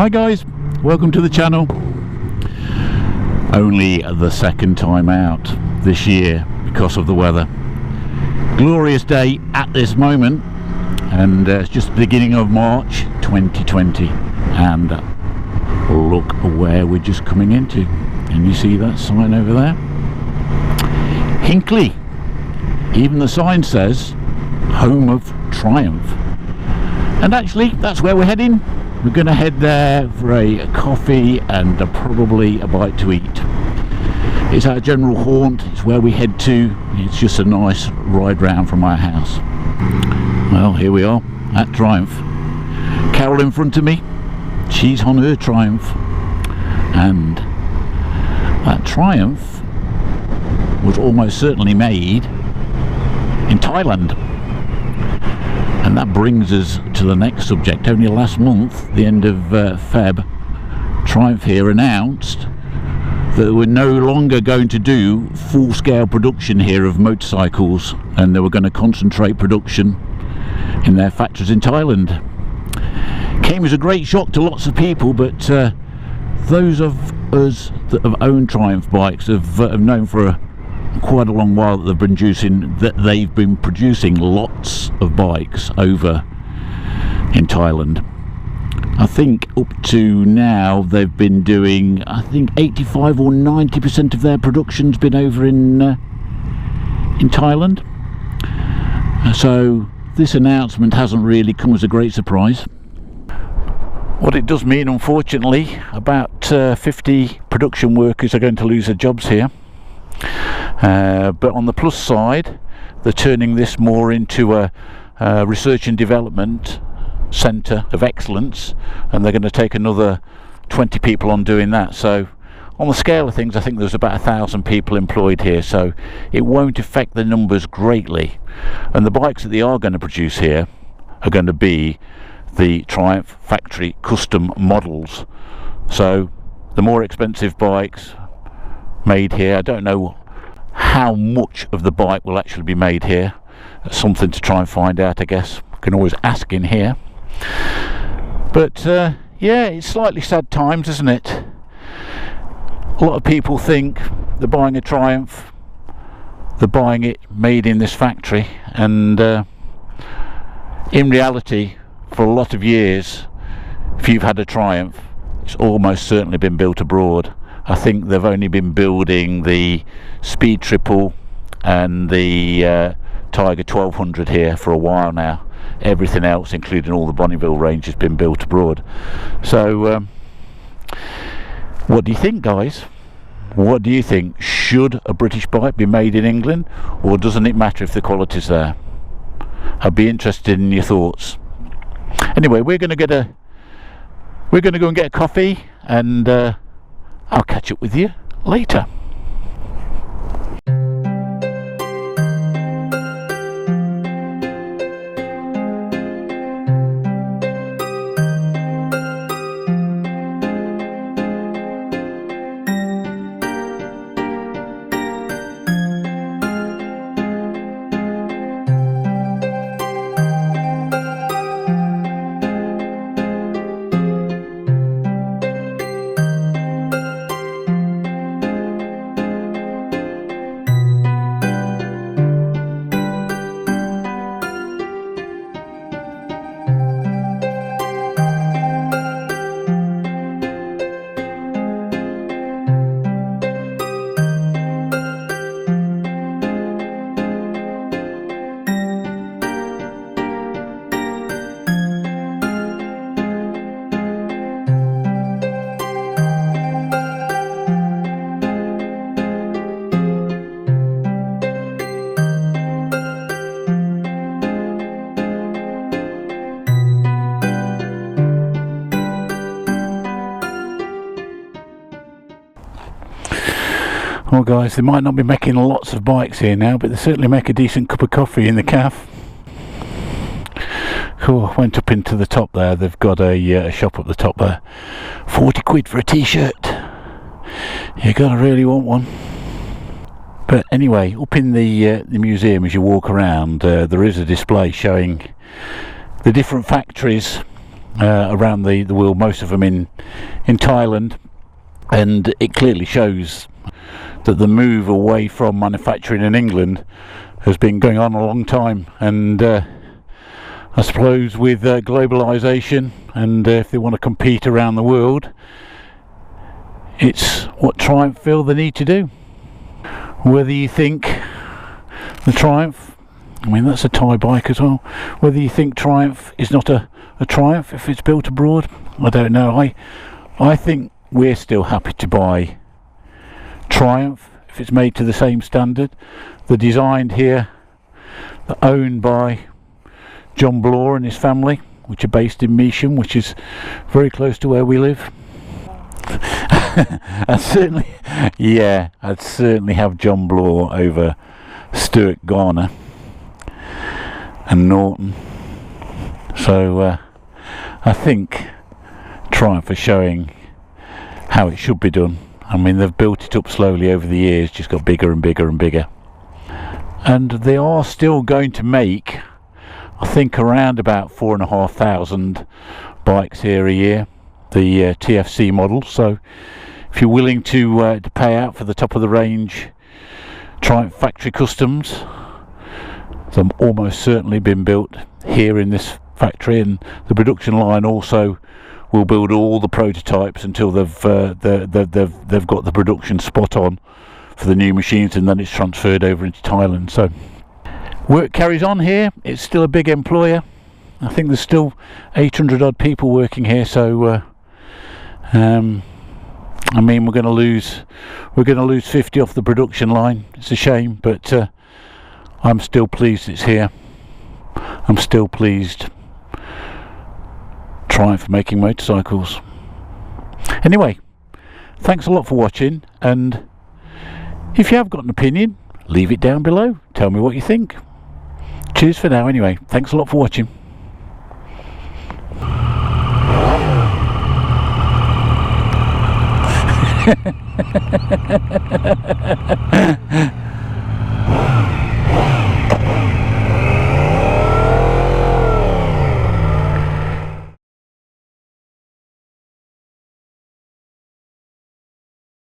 Hi guys, welcome to the channel. Only the second time out this year because of the weather. Glorious day at this moment, and it's just the beginning of March 2020, and look where we're just coming into. Can you see that sign over there? Hinckley. Even the sign says home of Triumph, and actually that's where we're heading. We're going to head there for a coffee and probably a bite to eat. It's our general haunt, it's where we head to. It's just a nice ride round from our house. Well, here we are at Triumph. Carol in front of me, she's on her Triumph, and that Triumph was almost certainly made in Thailand. And that brings us to the next subject. Only last month, the end of Feb, Triumph here announced that we're no longer going to do full-scale production here of motorcycles, and they were going to concentrate production in their factories in Thailand. Came as a great shock to lots of people, but those of us that have owned Triumph bikes have known for quite a long while that they've been producing lots of bikes over in Thailand. I think up to now they've been doing, I think 85 or 90% of their production's been over in Thailand. So this announcement hasn't really come as a great surprise. What it does mean, unfortunately, about 50 production workers are going to lose their jobs here. But on the plus side, they're turning this more into a research and development centre of excellence, and they're going to take another 20 people on doing that. So on the scale of things, I think there's about 1,000 people employed here, so it won't affect the numbers greatly. And the bikes that they are going to produce here are going to be the Triumph factory custom models. So the more expensive bikes made here. I don't know how much of the bike will actually be made here. That's something to try and find out, I guess. Can always ask in here. But yeah, it's slightly sad times, isn't it? A lot of people think they're buying a Triumph, they're buying it made in this factory, and in reality, for a lot of years, if you've had a Triumph, it's almost certainly been built abroad. I think they've only been building the Speed Triple and the Tiger 1200 here for a while now. Everything else, including all the Bonneville range, has been built abroad. So what do you think, guys? What do you think? Should a British bike be made in England, or doesn't it matter if the quality's there? I'd be interested in your thoughts. Anyway, we're going to go and get a coffee, and I'll catch up with you later. Well guys, they might not be making lots of bikes here now, but they certainly make a decent cup of coffee in the cafe. Cool, went up into the top there. They've got a shop up the top there. 40 quid for a t-shirt. You gotta really want one. But anyway, up in the museum, as you walk around, there is a display showing the different factories around the world, most of them in Thailand, and it clearly shows that the move away from manufacturing in England has been going on a long time. And I suppose with globalization, and if they want to compete around the world, it's what Triumph feel they need to do. Whether you think the Triumph, I mean that's a Thai bike as well, whether you think Triumph is not a Triumph if it's built abroad, I don't know. I think we're still happy to buy Triumph if it's made to the same standard. They're designed here, they're owned by John Bloor and his family, which are based in Measham, which is very close to where we live. I'd certainly have John Bloor over Stuart Garner and Norton. So I think Triumph are showing how it should be done. I mean, they've built it up slowly over the years, just got bigger and bigger and bigger. And they are still going to make, I think, around about 4,500 bikes here a year, the TFC model. So if you're willing to pay out for the top of the range Triumph factory customs, they've almost certainly been built here in this factory, and the production line also will build all the prototypes until they've got the production spot on for the new machines, and then it's transferred over into Thailand. So work carries on here. It's still a big employer. I think there's still 800 odd people working here. So I mean, we're going to lose 50 off the production line. It's a shame, but I'm still pleased it's here. I'm still pleased Triumph making motorcycles. Anyway, thanks a lot for watching, and if you have got an opinion, leave it down below. Tell me what you think. Cheers for now anyway. Thanks a lot for watching.